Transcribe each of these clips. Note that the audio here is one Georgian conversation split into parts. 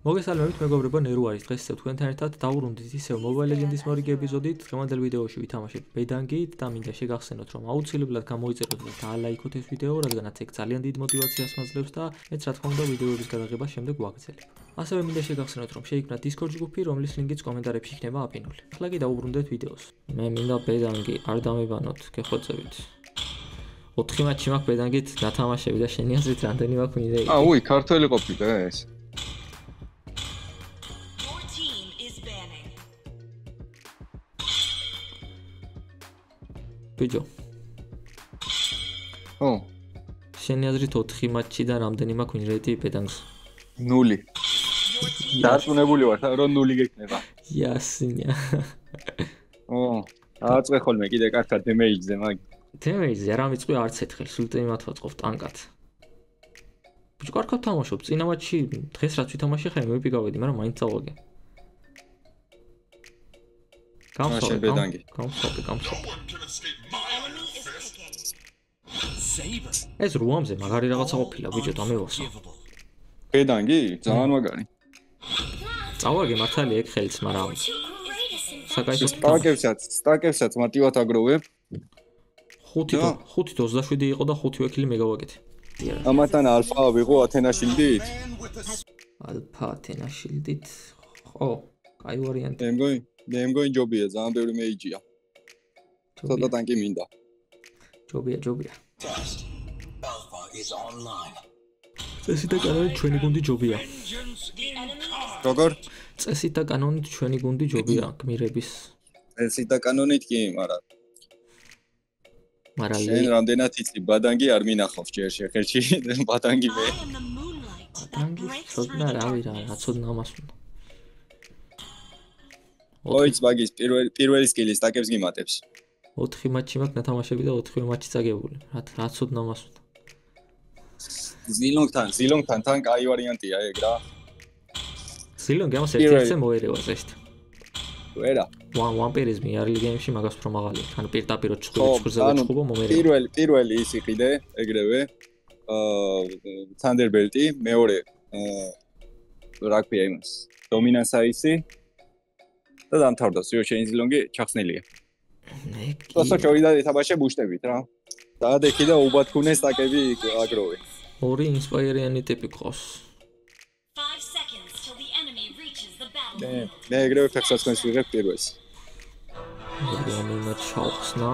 მოგესალმებით მეგობრებო, ნერუ არის დღეს ისევ თქვენთან ერთად დავუბრუნდით ისევ Mobile Legends-ის მორიგი ეპიზოდით. დღევანდელ ვიდეოში ვითამაშებთ ბედანგით და მინდა შეგახსენოთ, რომ აუცილებლად გამოიწეროთ და დაალაიქოთ ეს ვიდეო, რადგანაც ეგ ძალიან დიდ მოტივაციას მაძლევს და მეც რა თქმა უნდა ვიდეოების გადაღებას შემდეგ ვაგრძელებ. ასევე მინდა შეგახსენოთ, რომ შეიქმნა Discord ჯგუფი, რომლის ლინკიც კომენტარებში იქნება აპინული. ახლა კი დავუბრუნდეთ ვიდეოს. მე მინდა ბედანგი არ დამებანოთ, გეხოცებით. 4 მატჩი მაქვს ბედანგით დათამაშები და შენი აზრით რამდენი მაქვს მინდა? უი, ქართველი ყოფილი ეს. ბიჭო. შენი აზრით 4 მატჩიდან რამდენი მაქვს ვინრეიტი ბედანგს? 0. დარწმუნებული ვარ, რომ 0 გექნება. იასინია. აწყე ხოლმე კიდე კარგად დემეიჯზე მაგ. დემეიჯზე არ ამიწყვი არც ერთხელ, სულტიმატ ვაწყობ ტანკად. ბიჭო, კარგად თამაშობ. წინა მატჩი დღეს რაც ვითამაშე ხე მივიპიკავედი, მაგრამ მაინც წავაგე. გამსავე ბედანგი. გამსავე. ეს რუამზე მაგარი რაღაცა ყოფილა ბიჭო დამევასო. ბედანგი? ძალიან მაგარი. წავაგე მართალია ეგ ხელს, მაგრამ საკაითო სტაკებსაც მარტივად აგროვებ. 5-27 იყო და 5 ვექილი მეგავაგეთი. ამათთან ალფა ვიღო ათენა შილდით? ალფა ათენა შილდით. ხო, კაი ვარიანტი. მე მგონი ჯობია, ძალიან ბევრი მეიჯია. ცოტა ტანკი მინდა. ჯობია. წესით და კანონით ჩვენი გუნდი ჯობია. როგორ? წესით და კანონით ჩვენი გუნდი ჯობია გმირების. წესით და კანონით კი, მაგრამ შენ რამდენად იცი ბადანგი არ მინახავს ჯერ შეხერში ბადანგი მე. ბადანგი ცოდნა რავი რა, რაცოდნა ამას უნდა. ოიც მაგის პირველი სკილის ტაკებს გიმატებს. 4 მატჩი მაქვს ნათამაშები და 4 მატჩი წაგებული. რაცოდნა ამას უნდა. ზილონგთან თან კაი ვარიანტია ეგ რა. ზილონგი ამას ერთ-ერთზე მოერევა ზესტ. ვერა. ვამპირიზმი არის გეიმში მაგას უფრო მაღალი. ან პირდაპირ ცხვრზე ვეჩხუბო მომერევა. პირველი ის იყიდე ეგრევე. თანდერბელტი, მეორე რა ქვია იმას. დომინანს აისი და დამთავრდა სიოჩენი ზილონგი ჩახსნილია. თორსა შევიდა ეთაბაშე ბუშტებით რა. დაადექი და უბათქუნეს ტაკები აგროვე. ორი ინსპაიერიანი ტიპი ყავს. მე ეგრევე ფეხსაცმელს ვიღებ პირველს. მე ჩავხსნა.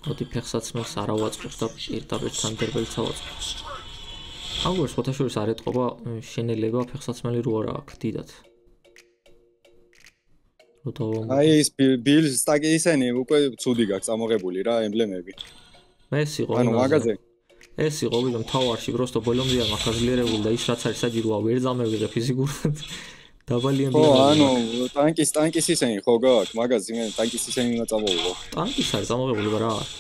ოდი ფეხსაცმელს არა ვაწყობს და პირდაპირ თანდერბელტს ავაწყობს. აგერ ფოტოშოპის არ ეტყობა შენელება ფეხსაცმელი რო არა აქვს დიდად. აი ეს ბილს სტაკი ისენი უკვე ცუდი გაქვს წამოღებული რა ემბლემები. ეს იყო ანუ მაგაზე ეს იყო ვიდრე მთავარში просто ბოლომდე არ მახაზლიერებული და ის რაც არის საჭიროა ვერ ზამევიღე ფიზიკურად დაბალი ემბლემები. ხო, ანუ ტანკის ისენი ხო გაქვს მაგაზე მე ტანკის ისენი უნდა წამოვიღო. ტანკის არის წამოღებული რა არის?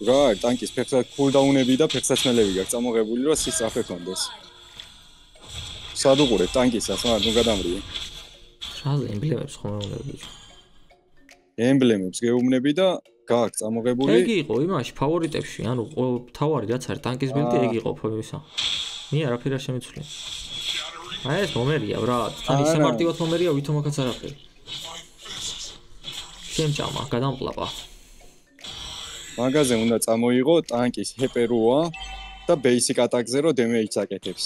რა, ტანკის კულდაუნები და ფეხსაცმელები გაქვს წამოღებული რომ ის აფეთონდეს. სადუყურებ ტანკისას, მაგრამ ნუ გადამრიე. რაზე ემბლემებს ხომ ეუბნები? ემბლემებს გეუბნები და გაქვს წამოღებული. ეგ იყო იმაში ფავორიტებში, ანუ თავარი რაც არის ტანკის ბილდი ეგ იყო ფოებისა. მე არაფერი არ შემიცვლია. აი ეს მომერია ბრატ, თან ისე მარტივად მომერია ვითომაკაც არაფერი. შემჭამა, გადამყლაპა. მაგაზე უნდა წამოიღო ტანკის ჰეპეროა და ბეისიკ ატაკზე რომ დემეიჯს აკეთებს.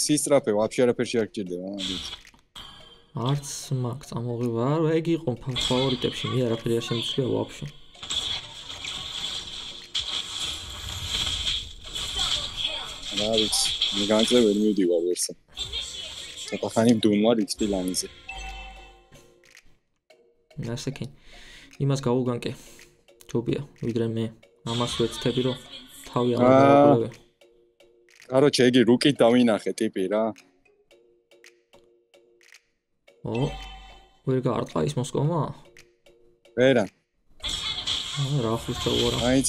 სისტრაფე ვაფშე არაფერში არ გჭირდება მაგით. არც მაქვს წამოღება, ეგ იყო ფავორიტებში, მე არაფერი არ შემიცვლია ვაფშე. რა ვიცი, მე განწე ვერ მივდივარ ვერსა. ცოტა ხანი მდუნვარ იქ პილანიზე. ნასაკენ. იმას გავუგანკე. ჯობია, ვიდრე მე ამას ვეცდები რომ თავი ამოვაყოლე. კაროჩე იგი რუკით დავინახე ტიპი რა. ვერ გაარტყა ის მოსკოვმა? ვერა. რა ხუსტაურა. აიც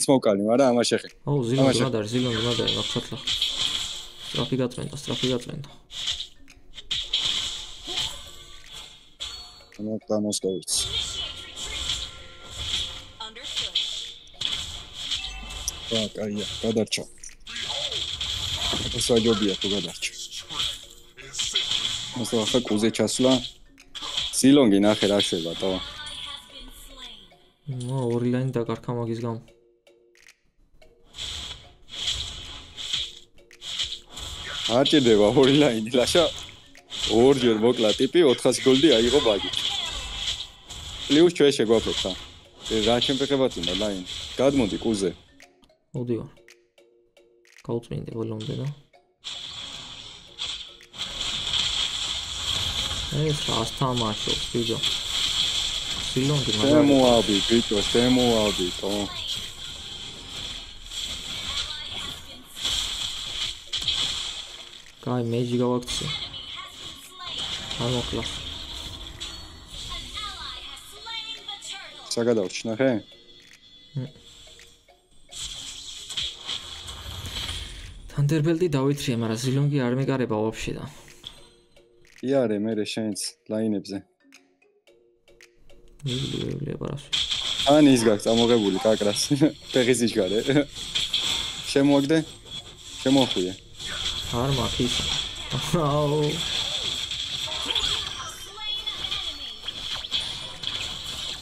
მოკალი, მაგრამ ამას შეხე. ზილონგი მადარი, ვახსათლა. სტრაფი გაწმენდა. და მოსკოვიც. კაია, გადარჩა. მოსაჯობია თუ გადარჩა. მოსა ახლა კუზე ჩასვლა. სილონგი ნახე რა შვებათო. ნო, ორი ლაინი დაკარგა მაგის გამო. არ ჭირდება ორი ლაინი, ლაშა. ორჯერ მოკლა ტიპი 400 გოლდი აიღო ბაგი. პლუს ჩვენ შეგვაფრთხა ხა. რა ჩემფეხებად უნდა ლაინი. გადმოდი კუზე. მოდივარ. გავწმინდე ბოლომდე და. ეს რას თამაშობს, ბიჭო? სილონგი მაგარი. შემოავდი, ბიჭო, შემოავდი, თო. კაი, მეჯი გავაქცია. ამოქლა. საგადავში ნახე? თანდერბელდი დავითრია, მაგრამ სილონგი არ მეკარება ვაფშე და. იარე, მე შენც ლაინებზე. მიგლია ბარას. ან ის გაქვს ამოღებული კაკრას. ფეხის იჩგარე. შემოაგდე? შემოხვიე. არ მაქვს ის. აუ.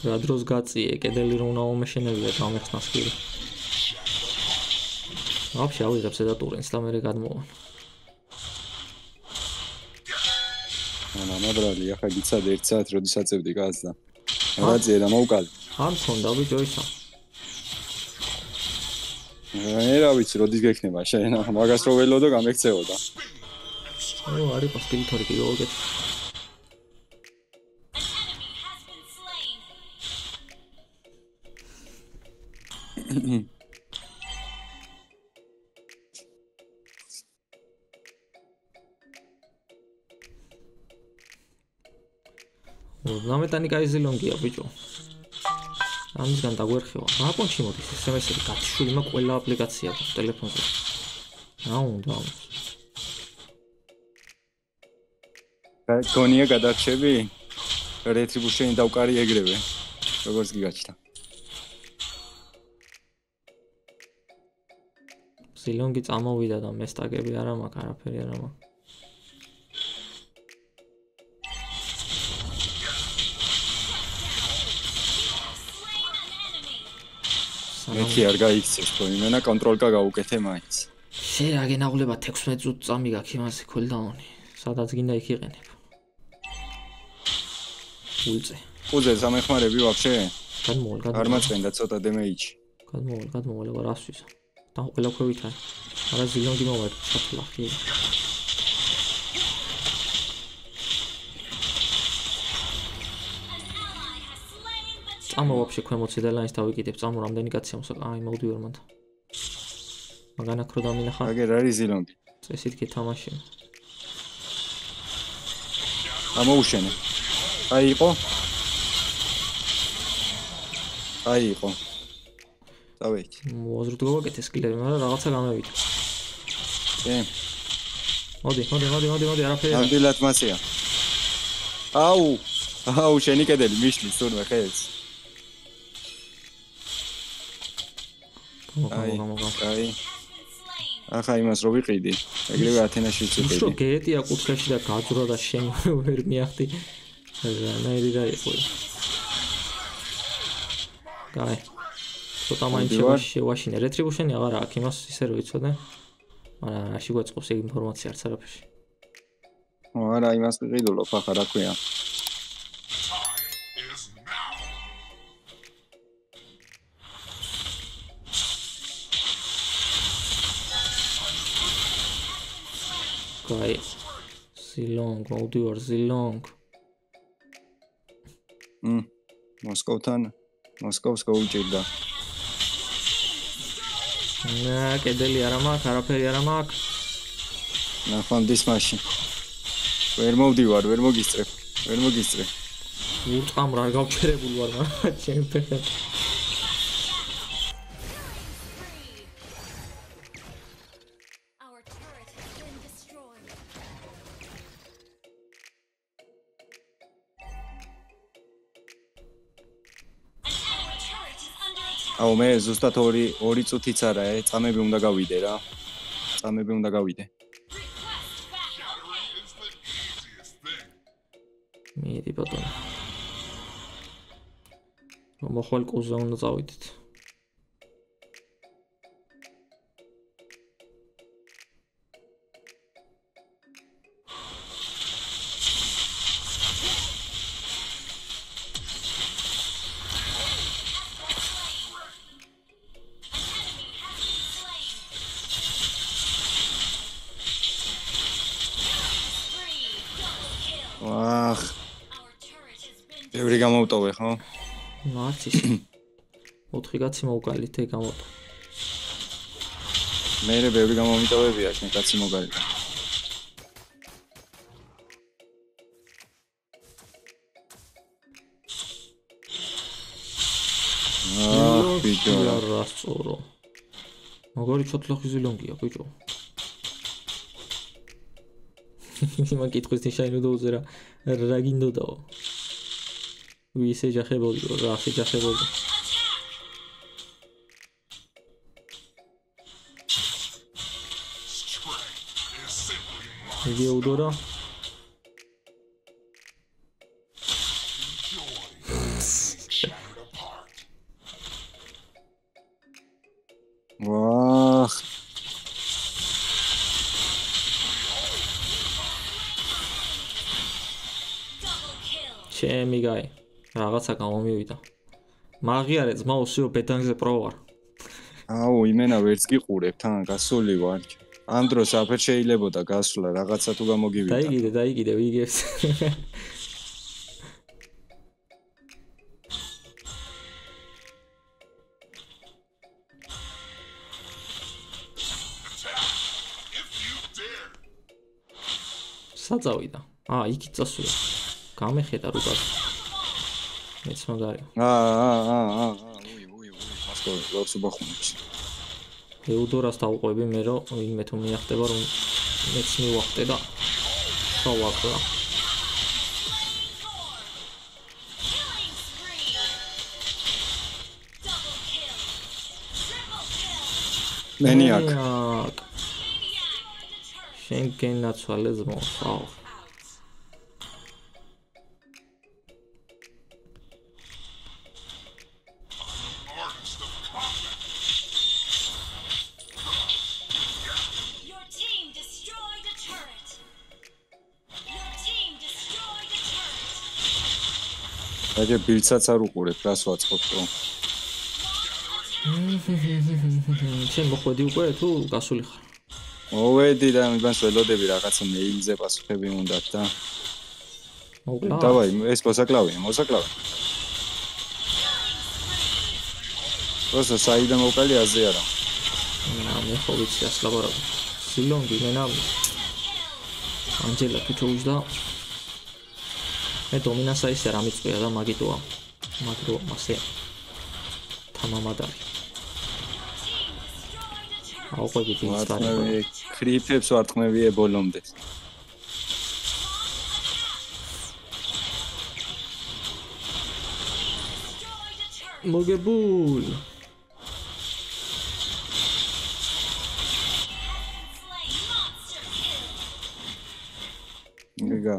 რა დროს გაწიე, კედელი რომ უნდა მომეშენებია გამეხსნას ხილი. ვაფშე ავიღებს და ტურენს და მე გადმოვა. მაბრალი, ახლა გიცადე 1 საათი როდის აწევდი გაზს და რაძიე და მოვკალე. არ მქონდა ბიჭო ისა. რა ვიცი როდის გექნება შენ, მაგას რო ველოდო გამექცეოდა. ო, არის პასკილითორი კი გოგეთ. ნამეტანი კაი ზილონგია ბიჭო. ამისგან დაგვერხევა. რა პონჩი მოდის ეს SMS-ები გათშული მაგ ყველა აპლიკაცია აქვს ტელეფონზე. რა უნდა? გონია გადარჩები? Retribution-ი დავკარი ეგრევე. როგორც გიგაჩნდა. ზილონგი წამოვიდა და მე სტაგები არა მაქვს, არაფერი არა მაქვს. მეთი არ გაიქცეს თო იმენა კონტროლკა გავუკეთე მაინც. შე რა გენაღლება 16 წუთი წამი გაქვს იმაზე ქოლდაუნი. სადაც გინდა იქ იყენებ. ულწე. უზე სამეხმარები ვაფშე? გადმოვალ. არ მაწყენდა ცოტა დემეიჯი. გადმოვალ, აბა რას ვისა. და ყველა ქვევით არის. არა ზილონგი მოვარ, საფლა ხი. წამო ვაფშე ქვემოწი და ლაინს დავიკიდებ, წამო რამდენი კაცია მოსა. აი მოვდივარ მანდ. მაგან აქ რო დამინახა. აგერ არის ზილონგი. წესით კი თამაში. ამოუშენე. აი იყო. დავეიქ. მოზრდ გავაკეთე სკილები, მაგრამ რაღაცა გამევიდა. მოდი, არაფერი. ამდილად მასია. აუ, შენი კედელი მიშლის თურმე ხელს. აი. ახლა იმას რო ვიყიდი, ეგრევე ათენაში ვწიფდი. უშო გეტია კუთხეში და გაძრა და შენ ვერ მიახდი. რანაირი რა იყო. კაი. ცოტა მაინც შევაშინე. Retribution-ი აღარ აქვს, იმას ისე რო იცოდე. მაგრამ რაში გვეწყობს ეგ ინფორმაცია არც არაფერში. არა, იმას ვიყიდულობ ახლა რა ქვია. კაი. Zilong, მოვდივარ Zilong. მოსკოვს გაუჭირდა. კედელი არა მაქვს, არაფერი არა მაქვს. ნახავდი მაშინ. ვერ მოვდივარ, ვერ მოგისწრებ. ურტყამ რა გავჩერებული ვარ, მაგრამ ჩემ ფეხზე. აუ მე ზუსტად 2 წუთიც არა, წამები უნდა გავიდე რა. წამები უნდა გავიდე. მიდი ბატონო. მოხვალ კუზა უნდა წავიდეთ. ვახ. ბევრი გამოვტოვე, ხო? არც ის. 4 კაცი მოვგალით ეგ გამოვტო. მე ბევრი გამომიტოვებია, შენ კაცი მოგალით. ბიჭო რა სწორო. მაგარი ჩოთლახი ზილონგია, ბიჭო. იმან კითხვის ნიშანი დოუზე რა გინდოდაო. ვისე ჯახებოდიო, რა შეჯახებოდი. იგი უდორა. ვახ. ჩემი გაი რაღაცა გამომივიდა. მაგიარე ძმაო, სიო ბედანგზე პრო ვარ. აუ, იმენა ვერც გიყურებ, თან გასული ვარ. ამ დროს აფერ შეიძლებოდა გასვლა, რაღაცა თუ გამოგივიდა. დაიგიდე, ვიგებს. საწავიდა. იქით წასულა. გამეხედა რუკას. მეც მაგარი. უი, მასკო ლოცუ ბახუნჩი. ეუდორას დავყვები მე რომ ვინმე თუ მიახტება რომ მეც მივახტე და დავაკლა. მენიაკ. შენ გენაცვალე ზმოყავ. აგე ბილცაც არ უყურებ, რას ვაწყობ თო. შენ მოხვედი უკვე თუ გასული ხარ? მოვედი და მიგან ველოდები რაღაცა მეილზე პასუხები უნდათ და. მოკლა. დავაი, ეს მოსაკლავია. როცა საიდან მოვყალი აზე არა. მე ხო ვიცი ასლაბარაბი. სილონგი მე ნამ. ანჯელა ფიჩოუჯდა. მე დომინანსა ისე რა მიწვია და მაგიტოა. მაგრო მასე. თამამადარი. აუყვები ძინსტარი. კრიპებს ვარტყმევია ბოლომდე. მოგებულ. მიგა.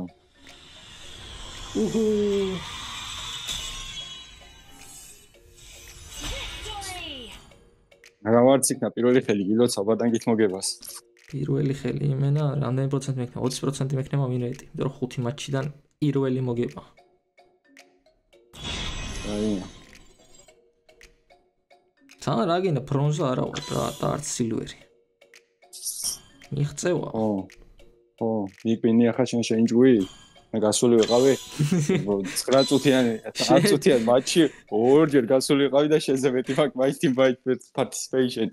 რა ვარც იქნა პირველი ხელი გილოცა ბადანგით მოგებას. პირველი ხელი იმენა რამდენი პროცენტი მექნება? 20% მექნება მინეტი. იმიტომ რომ 5 მატჩიდან პირველი მოგება. აი. თან რა გინდა ბრონზა არა ვარ რა და არც სილვერი. მიღწევა. ო, მიგინი ახლა შენ ჯუი? მე გასული ვიყავი 9 წუთიანი 10 წუთიანი მატჩი ორჯერ გასული ვიყავი და შენზე მეტი მაქვს my team fight participation